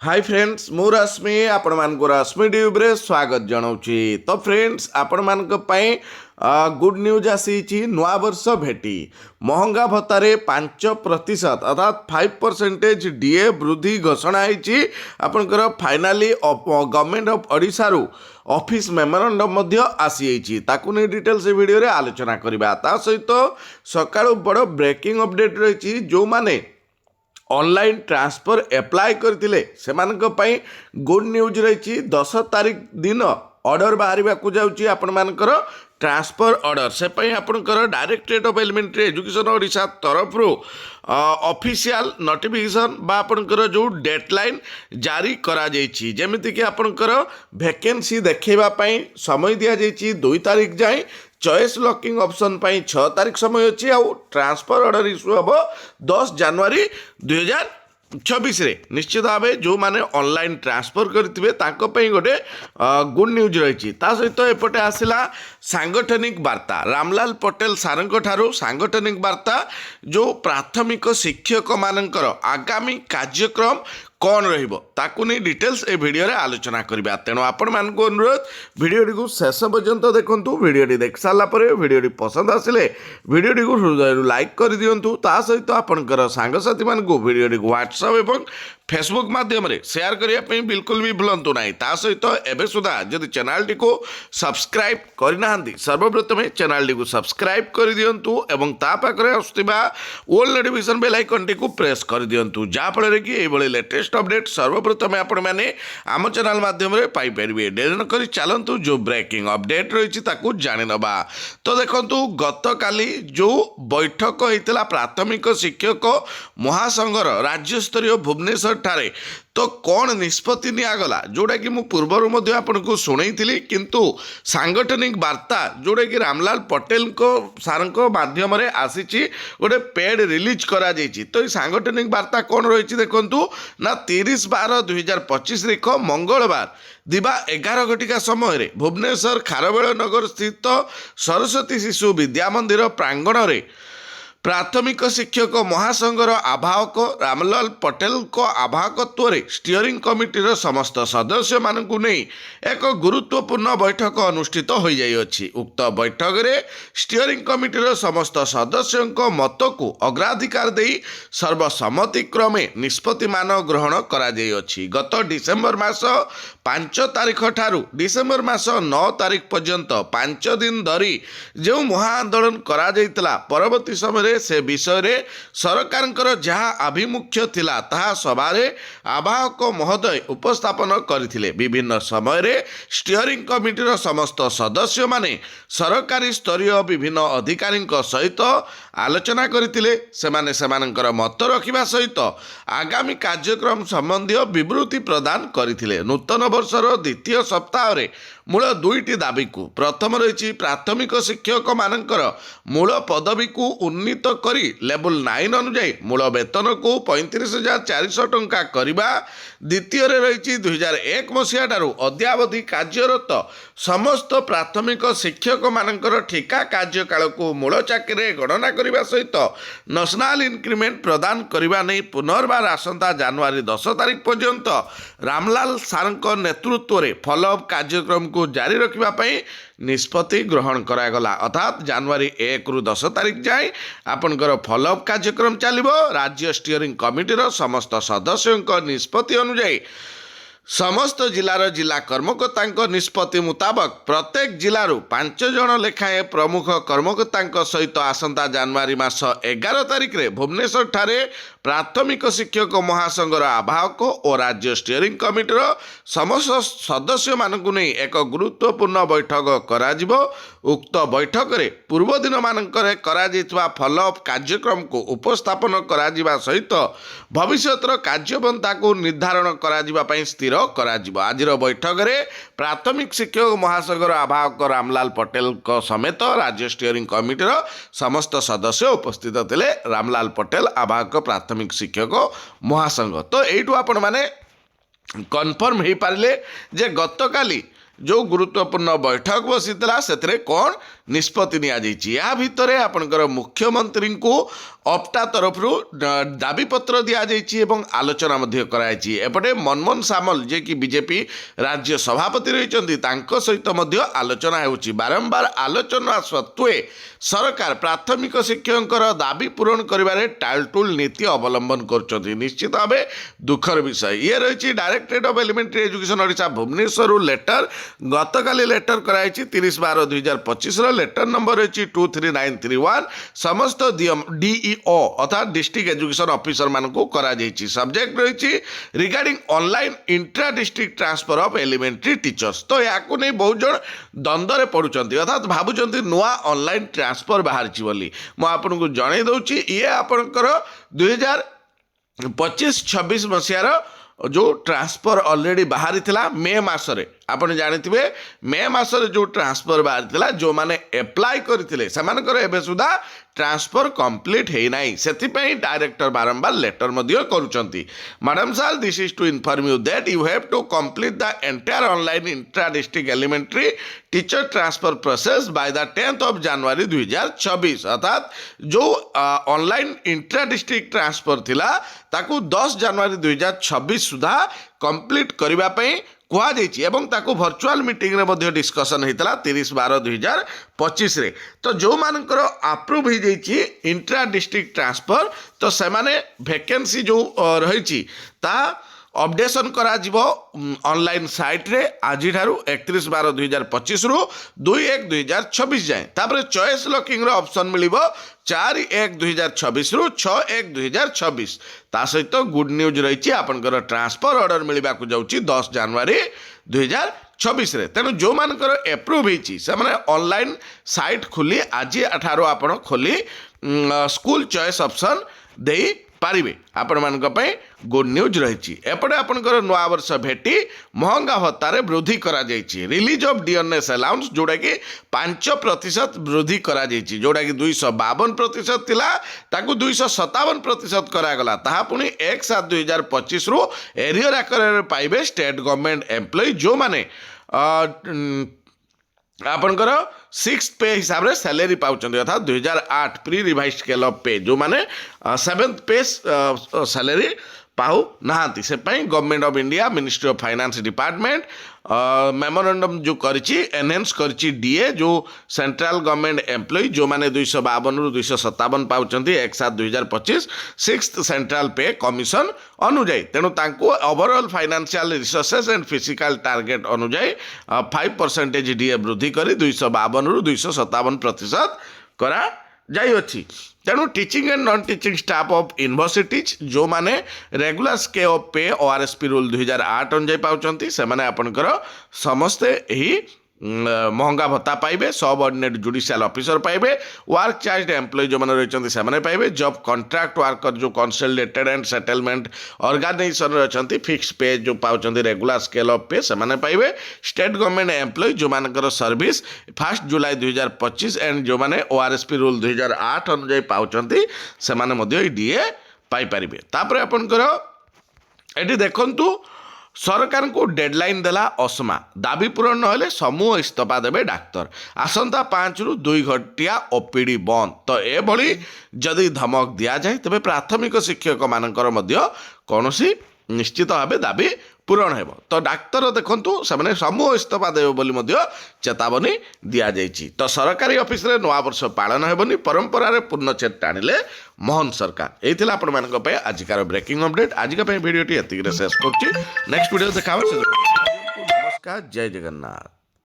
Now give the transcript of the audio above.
Hi friends मु रश्मि आपण मान रश्मि ट्यूब रे स्वागत जनाऊँगी। तो फ्रेंड्स आपण मान गुड न्यूज आसी नुआ वर्ष भेटी महंगा भत्तारे 5% अर्थात 5% डीए वृद्धि घोषणा होती। आपणकर फाइनाली गवर्नमेंट ऑफ ओडिशा रु ऑफिस मेमोरेंडम आसी ताकू नहीं डिटेल्स वीडियो रे आलोचना करबा। ता सहित सकाळु बड़ ब्रेकिंग अपडेट रही जो माने ऑनलाइन ट्रांसफर एप्लाय करथिले सेमानक पई गुड न्यूज रही। 10 तारीख दिन ऑर्डर बाहर जाऊँगी आपण मानकर ट्रांसफर ऑर्डर से पई आपणकर directorate of elementary education Odisha तरफ ऑफिशियल नोटिफिकेशन बा आपणकर जो डेडलाइन जारी करा जायछि। जेमिति कि आपणकर वैकेंसी देखैबा पई समय दिया जायछि 2 तारीख जाए। चॉइस लॉकिंग ऑप्शन पाई 6 तारीख समय अच्छी आउ ट्रांसफर ऑर्डर इश्यू हम 10 जनवरी 2026 रे। निश्चित भाव जो माने ऑनलाइन ट्रांसफर करथिबे तांको पई गोटे गुड न्यूज रही। सहित एपटे आसला सांगठनिक वार्ता रामलाल पटेल सारंक ठारू सांगठनिक वार्ता जो प्राथमिक शिक्षक मानकर आगामी कार्यक्रम कौन रही डिटेल्स ए वीडियो रे आलोचना करबा। तेणु आपण मानक अनुरोध वीडियोटी को शेष पर्यंत देखंतु। वीडियोटी देख सारा पर वीडियोटी पसंद आसिले वीडियोटी को हृदय लाइक कर दियंतु। ता सहित आपणकर सांगसाथी मानकु वीडियोटी को व्हाट्सएप एवं फेसबुक माध्यम रे शेयर करने बिल्कुल भी भूलंतु ना। ता सहित एबे सुधा जदि चैनल टी को सब्सक्राइब करना सर्वप्रथम चैनल टी को सब्सक्राइब कर दियंतु एवं ता पाखरे आसुथिबा ऑल नोटिफिकेशन बेल आइकन टी को प्रेस कर दियंतु जा फल कि एभली लेटेस्ट अपडेट सर्वप्रथम आपण माने आम चैनल माध्यम रे पाई परिबे। डेरी न करी चलंतु जो ब्रेकिंग अपडेट रही ताकू जानि नबा। तो देखंतु गत काली जो बैठक होइतला प्राथमिक शिक्षक महासंघर राज्य स्तरीय भुवनेश्वर ठारे तो कौन निष्पत्ति निगला जोटा कि पूर्वर आपको शुणी किंतु सांगठनिक वार्ता जोटा कि रामलाल पटेल को सारंक माध्यम आसी गोटे पेड रिलीज करा जायछि। तो ये सांगठनिक वार्ता कौन रही देखु ना 30/12/2025 तारीख मंगलवार दिवा 11 घटिका समय भुवनेश्वर खारवेल नगर स्थित सरस्वती शिशु विद्या मंदिर प्रांगण में प्राथमिक शिक्षक महासंघर आवाहक रामलाल पटेल को आवाहकत्व स्टीयरिंग कमिटीर समस्त सदस्य मानकु नहीं एक गुरुत्वपूर्ण बैठक अनुष्ठित हो जाइए। उक्त बैठक में स्टीयरिंग कमिटीर समस्त सदस्यों मत को अग्राधिकार दे सर्वसम्मति क्रमे निष्पत्ति मान ग्रहण करा जाइए। गत डिसेम्बर मास 5 तारीख ठारू डिसेम्बर मास 9 तारीख पर्यंत 5 दिन धरी जो महाआंदोलन करा जाइतला परवर्ती समय से विषय रे सरकार जहाँ आभिमुख्य थिला ताहा सभारे आवाहक महोदय उपस्थापन करथिले। विभिन्न समय रे स्टीयरिंग कमिटीर समस्त सदस्य माने सरकारी स्तरीय विभिन्न अधिकारी सहित आलोचना करथिले। सेमाने सेमानकर मत रखिबा सहित आगामी कार्यक्रम संबंधी विवृत्ति प्रदान करथिले। नूतन वर्षर द्वितीय सप्ताह रे मूल 2टी दाबी को प्रथम रही प्राथमिक शिक्षक मानकर मूल पदवी को उन्नीत करी लेवल 9 अनुजाई मूल वेतन को 35,400 टंका करवा। द्वितीय रही 2001 मसीहा ठारू अद्यावधि कार्यरत समस्त प्राथमिक शिक्षक मानकर ठिका कार्यकाल को मूल चाकरी गणना करने सहित नेशनल इंक्रीमेंट प्रदान करने नहीं पुनर्बार आसंता जनवरी 10 तारीख पर्यंत रामलाल सारंक नेतृत्व में फॉलोअप कार्यक्रम को जारी रखापी निष्पत्ति ग्रहण करागला। अर्थात जनवरी 1 रु 10 तारीख जाए आपनकर फॉलोअप कार्यक्रम चलिबो। राज्य स्टीयरिंग कमिटीर समस्त सदस्यों निष्पत्ति अनुजाई समस्त जिलार जिला कर्मकर्ता निष्पत्ति मुताबक प्रत्येक जिलूर 5 जन लेखाएं प्रमुख कर्मकर्ता सहित आसंता जनवरी मास 11 तारीख रे भुवनेश्वर ठारे प्राथमिक शिक्षक महासंघर आवाहक और राज्य स्टीयरिंग कमिटीर समस्त सदस्य मानकु नहीं एक गुरुत्वपूर्ण बैठक करा जिवो। उक्त बैठक रे पूर्व दिन मानकर करा जितवा फॉलोअप कार्यक्रम को उपस्थापन करा जिवा सहित भविष्यतर कार्यपंथा को निर्धारण करा जिवा पई स्थिर करा जिवो। आजिर बैठक रे प्राथमिक शिक्षक महासंघर आवाहक रामलाल पटेल को समेत राज्य स्टीयरिंग कमिटीर समस्त सदस्य उपस्थित थे। रामलाल पटेल आवाहक प्राथमिक शिक्षक महासंघ। तो यू आपण माने कन्फर्म हो पारे जे गत काली जो गुरुत्वपूर्ण बैठक बसीला से कौन निष्पत्ति नियाଯାଇଛି। या भितरे आपणकर मुख्यमंत्री को ऑप्टा तरफ दाबीपत्र दि जाइए और आलोचना कराई। एपटे मनमोहन सामल जे कि बीजेपी राज्य सभापति रही सहित आलोचना होउछि। बारंबार आलोचना सत्वे सरकार प्राथमिक शिक्षकों दाबी पूरण करिबारे टालटुल नीति अवलंबन कर निश्चित भाव दुखर विषय। ये रही directorate of elementary education Odisha Bhubaneswar letter गतकाली लेटर कराई 30/12/2025 लेटर नंबर रही 23931 समस्त डीईओ अर्थात डिस्ट्रिक्ट एजुकेशन ऑफिसर मानक करा जाइछि। सब्जेक्ट रही regarding online intra district transfer of elementary teachers. तो या नहीं बहुत जन द्वंद्व पड़ुचंती अर्थात भावुचंती नुआ ऑनलाइन ट्रांसफर बाहर बोली मु आपनको जणाई दउछि। ये आपनकर 2025-26 मसीहार जो ट्रांसफर ऑलरेडी बाहरी थिला मे मासरे आपण जानिथिबे मे मासरे जो ट्रांसफर बाहरी थिला जो माने अप्लाई करथिले सेमानकर एबे सुधा ट्रांसफर कंप्लीट हे नाही सेथिपई डायरेक्टर बारंबार लेटर मध्य करूचंती। Madam sir this is to inform you that you have to complete the entire online intra district elementary teacher transfer process by the 10th of January 2026 अर्थात जो ऑनलाइन इंट्रा डिस्ट्रिक्ट ट्रांसफर थिला ताकू 10 जनवरी 2026 सुधा complete करिबा पई कुआ जाइछि एवं ताकू वर्चुअल मीटिंग रे मध्ये डिस्कशन हेतला 30/12/2025 रे। तो जो मानकर अप्रूव हो जाइछि इंट्रा डिस्ट्रिक्ट ट्रांसफर तो से माने वैकेंसी जो रही ता अपडेशन करा जिवो ऑनलाइन साइट रे आज ठारू 31/12/2025 रु 2/1/2026 जाए। तापर चॉइस लॉकिंग रो ऑप्शन मिलिबो 4/1/2026 रु 6/1/2026। ता सहित गुड न्यूज रही आपनकर ट्रांसफर ऑर्डर मिलवा को जाउची 10 जनवरी 2026 रे। तेणु जो मानकर एप्रूव होईची से माने ऑनलाइन साइट खुली आज ठारू आपण खोली स्कूल चॉइस ऑप्शन देई पारिबे आपण मानक पई गुड न्यूज रही। एपटे आपनकर नवा वर्ष भेटी महंगा भत्तारे वृद्धि करा जाइछि। रिलीज ऑफ डियरनेस अलाउंस जोड़ा कि 5% वृद्धि करा जाइछि जोड़ा कि 252% थिला ताकू 257% करागला ताहा पुनी 1/7/2025 रु एरियर आकार पाइबे स्टेट गवर्नमेंट एम्प्लॉय जो माने आपनकर 6th पे हिसाब से सैलरी पाउचंदी अर्थात 2008 प्री रिवाइज स्केल ऑफ पे जो माने 7th पे सैलरी पाऊ नहांती से government of India ministry of finance department memorandum जो करिछि एनहेंस करिछि डीए जो सेंट्रल गवर्नमेंट एम्प्लॉय जो माने 252 रु 257 पाउचंती 1/7/2025 6th सेंट्रल पे कमिशन अनुजाई। तेणु तांको overall financial resources and physical target अनुजाई 5% डीए वृद्धि करी 252 रु 257% करा जाई अछि। तेणु teaching and non teaching staff of universities जो माने रेगुलर स्केल ऑफ पे ओआरएसपी रूल 2008 अनुजाई पाउचंती से माने आपनकर समस्ते ही महंगा भत्ता पाइबे। सबऑर्डिनेट जुडिशियल ऑफिसर पाइबे। वर्क चार्ज एम्प्लॉय जो माने रहिचंती से माने पाइबे। जॉब कॉन्ट्रैक्ट वर्कर जो कंसल्टेंट एंड सेटलमेंट ऑर्गेनाइजेशन रहिचंती फिक्स पे जो पाउचंती रेगुलर स्केल ऑफ पे से माने पाइबे। स्टेट गवर्नमेंट एम्प्लॉय जो मानकर सर्विस 1 जुलाई 2025 एंड जो माने ओआरएसपी रूल 2008 अनुसार पाउचंती से माने मध्ये डीए पाई परिबे। तापर आपनकर एटी देखंतु सरकार को डेडलाइन देला असमा दाबी पूरण नहेले समूह इस्तीफा देबे डाक्तर। आसंता 5 रु 2 घंटिया ओपीडी बंद। तो ए भली जदि धमक दिया जाए तबे प्राथमिक शिक्षक मानकर मध्य कोनोसी निश्चित भावे दाबी पूरण हेब। तो डाक्तर देखंतु से समूह इस्तीफा देबे बोली मध्य चेतावनी दिया जाइछि। तो सरकारी ऑफिस रे नवा वर्ष पालन हेबनी परंपरा रे पूर्णच्छेद टाणिले मोहन सरकार। एथिला आपण मानक पे आजिकार ब्रेकिंग अपडेट। आजिका पे वीडियोटी एतिक रे शेष करछि। नेक्स्ट वीडियो देखाबो। नमस्कार, जय जगन्नाथ।